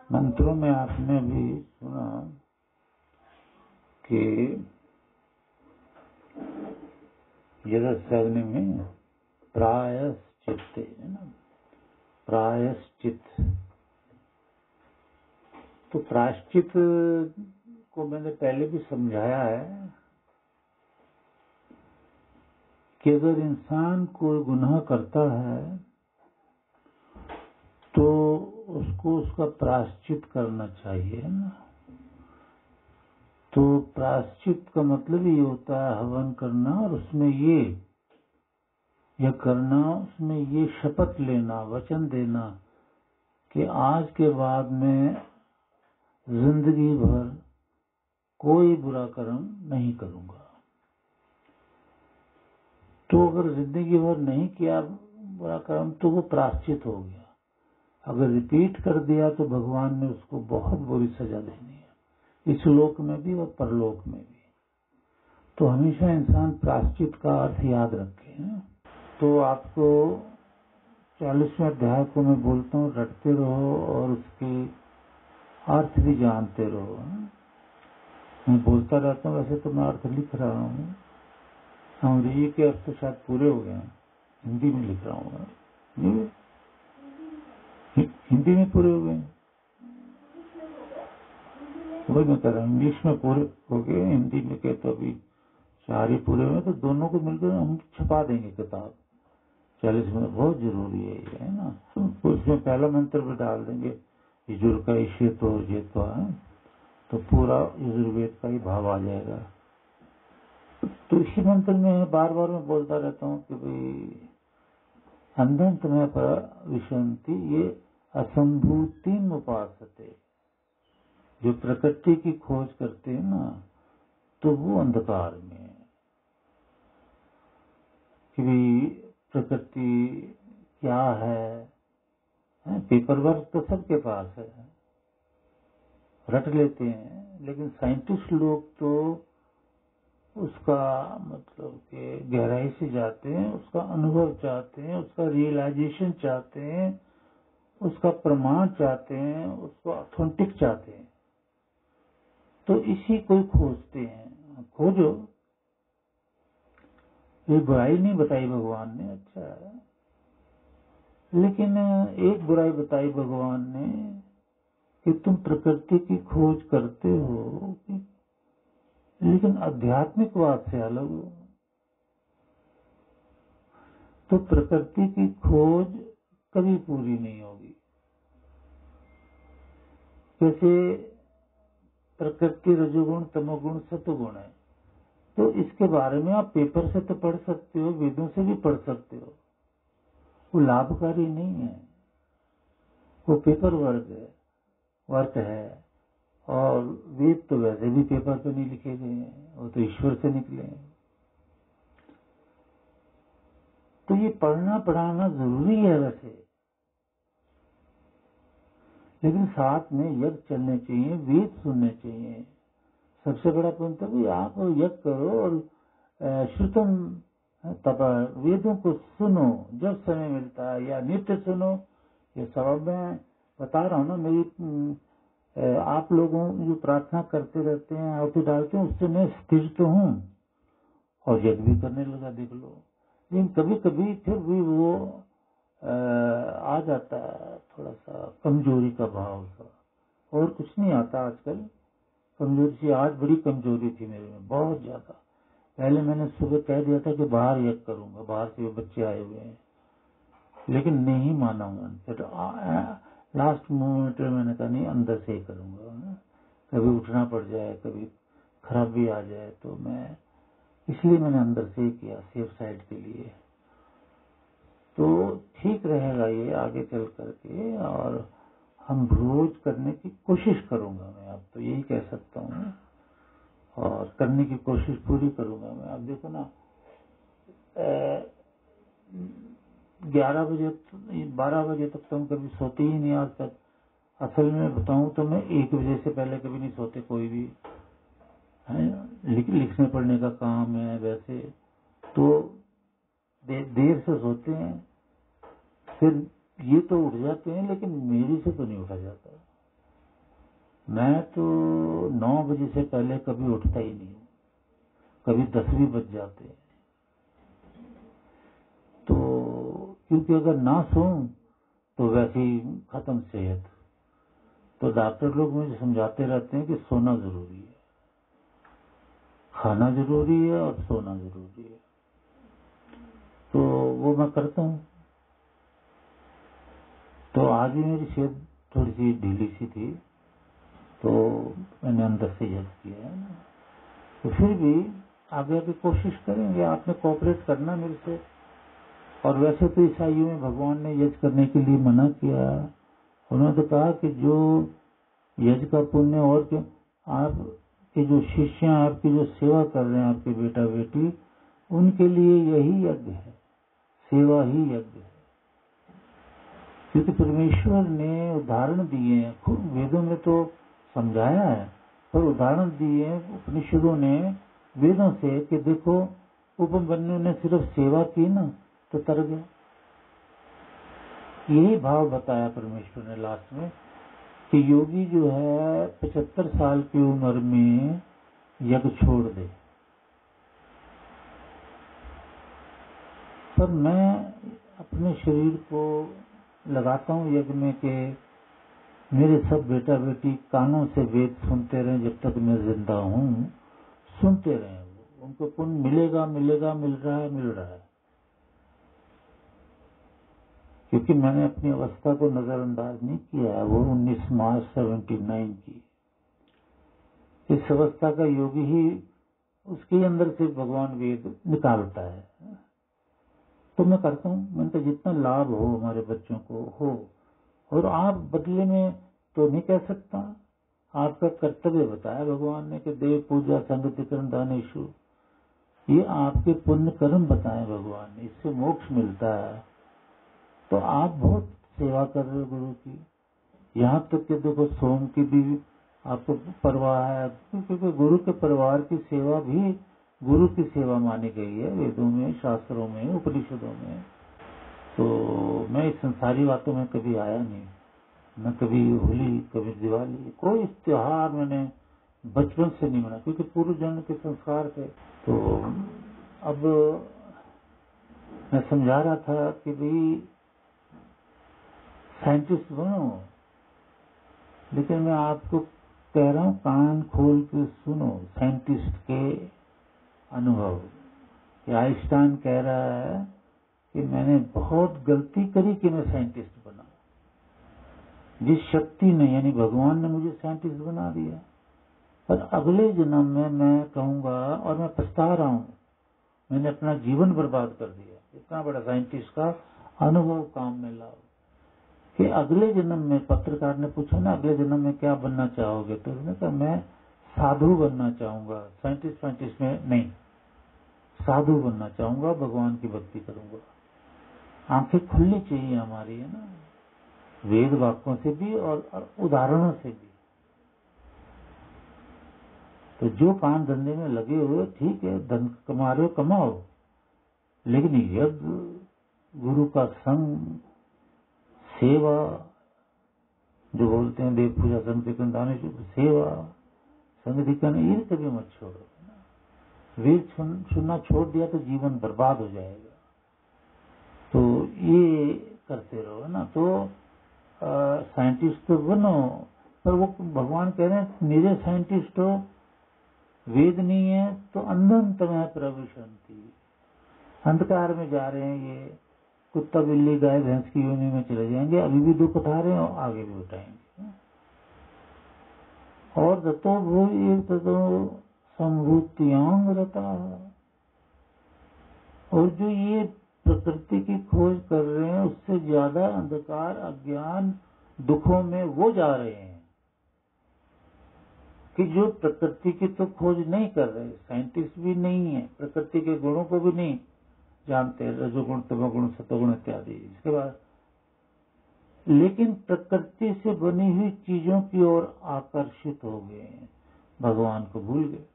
मंत्रों में आपने भी सुना कि यदस्याग्नि में प्रायश्चित है ना, प्रायश्चित। तो प्रायश्चित को मैंने पहले भी समझाया है कि अगर इंसान कोई गुनाह करता है तो उसको उसका प्रायश्चित करना चाहिए ना। तो प्रायश्चित का मतलब ये होता है हवन करना, और उसमें ये करना, उसमें ये शपथ लेना, वचन देना कि आज के बाद में जिंदगी भर कोई बुरा कर्म नहीं करूंगा। तो अगर जिंदगी भर नहीं किया बुरा कर्म तो वो प्रायश्चित हो गया। अगर रिपीट कर दिया तो भगवान ने उसको बहुत बुरी सजा देनी है, इस लोक में भी और परलोक में भी। तो हमेशा इंसान प्रायश्चित का अर्थ याद रखे। तो आपको 40वें अध्याय को मैं बोलता हूँ, रटते रहो और उसकी अर्थ भी जानते रहो। मैं बोलता रहता हूँ, वैसे तो मैं अर्थ लिख रहा हूँ। अंग्रेजी के अर्थ तो शायद पूरे हो गए हैं, हिंदी में लिख रहा हूँ। हिंदी में पूरे हो गए, वही मैं कह रहा हूँ। इंग्लिश में पूरे हो गए, हिंदी में कहते तो अभी 4 ही पूरे हुए। तो दोनों को मिलकर हम छपा देंगे किताब। 40 मिनट बहुत जरूरी है ये, है ना। तो उसमें पहला मंत्र भी डाल देंगे, यजुर का ईशेतो जेतो है, तो पूरा यजुर्वेद का ही भाव आ जाएगा। तो इसी मंत्र में बार बार मैं बोलता रहता हूँ कि भाई अंधंत में पर विशंति ये असंभूति उपासते। जो प्रकृति की खोज करते हैं ना, तो वो अंधकार में है कि भाई प्रकृति क्या है। पेपर वर्क तो सबके पास है, रट लेते हैं, लेकिन साइंटिस्ट लोग तो उसका मतलब कि गहराई से जाते हैं, उसका अनुभव चाहते हैं, उसका रियलाइजेशन चाहते हैं, उसका प्रमाण चाहते हैं, उसको ऑथेंटिक चाहते हैं। तो इसी को खोजते हैं। खोजो, ये बुराई नहीं बताई भगवान ने, अच्छा है, लेकिन एक बुराई बताई भगवान ने कि तुम प्रकृति की खोज करते हो, लेकिन आध्यात्मिकवाद से अलग हो। तो प्रकृति की खोज कभी पूरी नहीं होगी। जैसे प्रकृति रजोगुण तमोगुण सतोगुण है, तो इसके बारे में आप पेपर से तो पढ़ सकते हो, वेदों से भी पढ़ सकते हो, वो लाभकारी नहीं है, वो पेपर वर्क है। और वेद तो वैसे भी पेपर पे नहीं लिखे गए हैं, वो तो ईश्वर से निकले हैं। तो ये पढ़ना पढ़ाना जरूरी है वैसे, लेकिन साथ में यज्ञ चलने चाहिए, वेद सुनने चाहिए। सबसे बड़ा पॉइंट तो आप यज्ञ करो और श्रुतम तब वेदों को सुनो जब समय मिलता है, या नित्य सुनो। ये सब मैं बता रहा हूँ ना, मेरी आप लोगों जो प्रार्थना करते रहते हैं, आहुति डालते हैं, उससे मैं स्थिर तो हूँ और यज्ञ भी करने लगा, देख लो। लेकिन कभी कभी फिर भी वो आ जाता है थोड़ा सा कमजोरी का भाव सा, और कुछ नहीं आता आजकल। कमजोरी सी, आज बड़ी कमजोरी थी मेरे में, बहुत ज्यादा। पहले मैंने सुबह कह दिया था कि बाहर यज्ञ करूंगा, बाहर से बच्चे आए हुए हैं, लेकिन नहीं माना उन्होंने। फिर लास्ट मोमेंट में मैंने कहा नहीं, अंदर से ही करूंगा। कभी उठना पड़ जाए, कभी खराबी आ जाए, तो मैं इसलिए मैंने अंदर से ही किया, सेफ साइड के लिए। तो ठीक रहेगा ये आगे चल करके, और हम रोज करने की कोशिश करूंगा मैं, अब तो यही कह सकता हूँ, और करने की कोशिश पूरी करूंगा मैं। अब देखो ना, 11 बजे 12 बजे तक तो हम कभी सोते ही नहीं आज तक। असल में बताऊं तो मैं 1 बजे से पहले कभी नहीं सोते कोई भी है, लेकिन लिखने पढ़ने का काम है वैसे तो देर से सोते हैं। फिर ये तो उठ जाते हैं, लेकिन मेरी से तो नहीं उठा जाता। मैं तो 9 बजे से पहले कभी उठता ही नहीं हूँ, कभी 10 भी बज जाते हैं। तो क्योंकि अगर ना सोऊं तो वैसे ही खत्म सेहत। तो डॉक्टर लोग मुझे समझाते रहते हैं कि सोना जरूरी है, खाना जरूरी है और सोना जरूरी है। तो वो मैं करता हूँ। तो आज भी मेरी सेहत थोड़ी सी ढीली सी थी, तो मैंने अंदर से यज्ञ किया है ना। तो फिर भी आगे आगे कोशिश करेंगे, आपने कोऑपरेट करना मेरे से। और वैसे तो ईसाइयों में भगवान ने यज्ञ करने के लिए मना किया। उन्होंने तो कहा कि जो यज्ञ का पुण्य और के आपके जो शिष्य आपकी जो सेवा कर रहे हैं, आपके बेटा बेटी, उनके लिए यही यज्ञ है, सेवा ही यज्ञ है। क्योंकि परमेश्वर ने उदाहरण दिए हैं, खुद वेदों में तो समझाया है, पर उदाहरण दिए हैं उपनिषदों ने वेदों से कि देखो उपमन्यु ने सिर्फ सेवा की ना तो तर गया। यही भाव बताया परमेश्वर ने लास्ट में कि योगी जो है 75 साल की उम्र में यज्ञ छोड़ दे। पर मैं अपने शरीर को लगाता हूँ यज्ञ में कि मेरे सब बेटा बेटी कानों से वेद सुनते रहे, जब तक मैं जिंदा हूँ सुनते रहे। उनको पुण्य मिलेगा मिलेगा, मिल रहा है। क्योंकि मैंने अपनी अवस्था को नजरअंदाज नहीं किया है। वो 19 मार्च 79 की इस अवस्था का योगी ही उसके अंदर से भगवान वेद निकालता है। तो मैं करता हूँ, मैंने तो जितना लाभ हो हमारे बच्चों को हो। और आप बदले में तो नहीं कह सकता, आपका कर्तव्य बताया भगवान ने कि देव पूजा संगतिकरण दानेशु, ये आपके पुण्य कर्म बताए भगवान ने, इससे मोक्ष मिलता है। तो आप बहुत सेवा कर रहे हो गुरु की। यहाँ तक कि देखो सोम की भी आपको परवाह है, क्योंकि गुरु के परिवार की सेवा भी गुरु की सेवा मानी गई है वेदों में, शास्त्रों में, उपनिषदों में। तो मैं इस संसारी बातों में कभी आया नहीं। मैं कभी होली, कभी दिवाली, कोई त्योहार मैंने बचपन से नहीं मना, क्योंकि पूर्व जन्म के संस्कार थे। तो अब मैं समझा रहा था कि भाई साइंटिस्ट बनो, लेकिन मैं आपको कह रहा हूँ कान खोल के सुनो साइंटिस्ट के अनुभव। आइंस्टाइन कह रहा है कि मैंने बहुत गलती करी कि मैं साइंटिस्ट बना। जिस शक्ति ने, यानी भगवान ने मुझे साइंटिस्ट बना दिया, पर अगले जन्म में मैं कहूंगा, और मैं पछता रहा हूँ, मैंने अपना जीवन बर्बाद कर दिया। इतना बड़ा साइंटिस्ट का अनुभव काम में लाओ कि अगले जन्म में, पत्रकार ने पूछा ना अगले जन्म में क्या बनना चाहोगे, तो उसने कहा मैं साधु बनना चाहूंगा, साइंटिस्ट में नहीं, साधु बनना चाहूंगा, भगवान की भक्ति करूंगा। आंखें खुलनी चाहिए हमारी, है ना, वेद वाक्यों से भी और उदाहरणों से भी। तो जो काम धंधे में लगे हुए ठीक है, धन कमा रहे हो कमाओ, लेकिन यज्ञ, गुरु का संग, सेवा, जो बोलते हैं देव पूजा संगतिकरण दानेशु, सेवा संगतिकरण, ये कभी मत छोड़ो। वेद सुनना छोड़ दिया तो जीवन बर्बाद हो जाएगा। तो ये करते रहो ना। तो साइंटिस्ट तो बनो, पर वो भगवान कह रहे हैं मेरे साइंटिस्ट हो, वेद नहीं है तो अंधतमः प्रविशन्ति, अंधकार में जा रहे हैं। ये कुत्ता बिल्ली गाय भैंस की योनि में चले जाएंगे, अभी भी दुख उठा रहे हैं और आगे भी उठाएंगे। और ततो भूय ततो संभूत्यांग रता, और जो ये प्रकृति की खोज कर रहे हैं उससे ज्यादा अंधकार, अज्ञान, दुखों में वो जा रहे हैं कि जो प्रकृति की तो खोज नहीं कर रहे, साइंटिस्ट भी नहीं है, प्रकृति के गुणों को भी नहीं जानते, रजोगुण तमोगुण सतोगुण इत्यादि। इसके बाद लेकिन प्रकृति से बनी हुई चीजों की ओर आकर्षित हो गए, भगवान को भूल गए।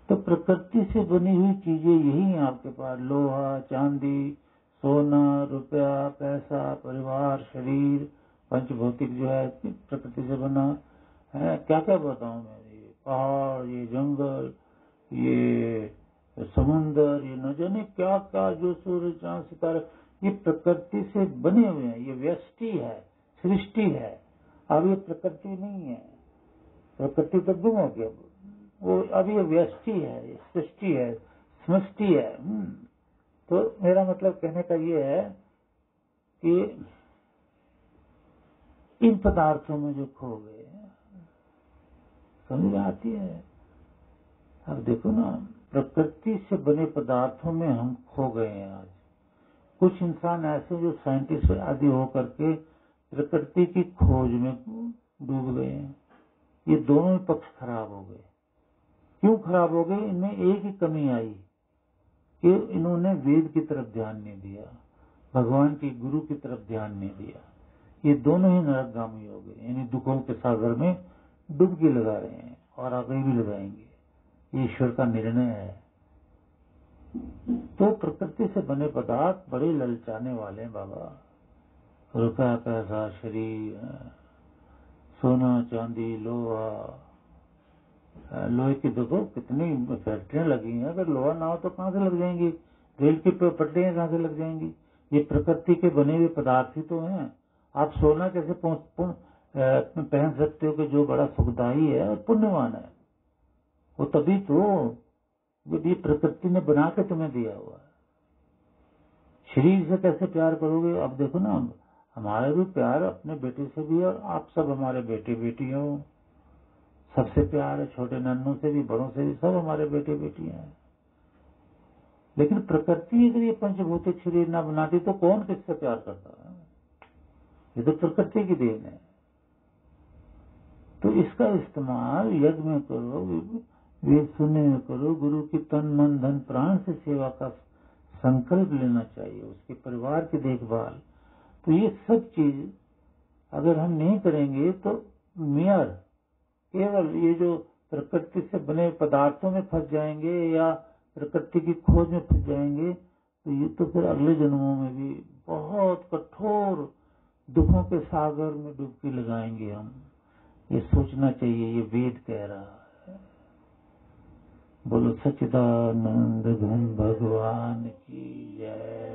तो प्रकृति से बनी हुई चीजें यही हैं आपके पास, लोहा, चांदी, सोना, रुपया, पैसा, परिवार, शरीर, पंचभौतिक जो है प्रकृति से बना, है, क्या क्या बताऊं मैं, ये पहाड़, ये जंगल, ये समुंदर, ये न जाने क्या क्या, जो सूर्य चांद सितारे, ये प्रकृति से बने हुए हैं। ये व्यष्टि है, सृष्टि है। अब ये प्रकृति नहीं है, प्रकृति तो गुम हो गया वो। अब ये व्यष्टि है, सृष्टि है, समष्टि है। तो मेरा मतलब कहने का ये है कि इन पदार्थों में जो खो गए, समझ आती है। अब देखो ना, प्रकृति से बने पदार्थों में हम खो गए हैं आज। कुछ इंसान ऐसे जो साइंटिस्ट आदि होकर के प्रकृति की खोज में डूब गए हैं। ये दोनों पक्ष खराब हो गए। क्यों खराब हो गए? इनमें एक ही कमी आई कि इन्होंने वेद की तरफ ध्यान नहीं दिया, भगवान के गुरु की तरफ ध्यान नहीं दिया। ये दोनों ही नरकगामी हो गए, यानी दुखों के सागर में डुबकी लगा रहे हैं और आगे भी लगाएंगे। ये ईश्वर का निर्णय है। तो प्रकृति से बने पदार्थ बड़े ललचाने वाले हैं बाबा। रुपया, पैसा, शरीर, सोना, चांदी, लोहा, लोहे की देखो कितनी फैक्ट्रियां लगी हैं। अगर लोहा ना हो तो कहां से लग जाएंगी? रेल की पटरियां कहां से लग जाएंगी? ये प्रकृति के बने हुए पदार्थ ही तो हैं। आप सोना कैसे पहन सकते हो कि जो बड़ा सुखदायी है और पुण्यवान है? वो तभी तो ये प्रकृति ने बना के तुम्हें दिया हुआ है। शरीर से कैसे प्यार करोगे? अब देखो ना, हमारा भी प्यार अपने बेटे से भी, और आप सब हमारे बेटे बेटी हो, सबसे प्यार है। छोटे नन्नों से भी, बड़ों से भी, सब हमारे बेटे बेटियां हैं। लेकिन प्रकृति अगर ये पंचभौतिक शरीर ना बनाती तो कौन किससे प्यार करता है? ये तो प्रकृति की देन है। तो इसका इस्तेमाल यज्ञ में करो, वेद सुनने में करो, गुरु की तन मन धन प्राण से सेवा का संकल्प लेना चाहिए, उसके परिवार की देखभाल। तो ये सब चीज अगर हम नहीं करेंगे तो मेयर केवल ये जो प्रकृति से बने पदार्थों में फंस जाएंगे या प्रकृति की खोज में फंस जाएंगे, तो ये तो फिर अगले जन्मों में भी बहुत कठोर दुखों के सागर में डुबकी लगाएंगे हम। ये सोचना चाहिए, ये वेद कह रहा है। बोलो सच्चिदानंद घन भगवान की जय।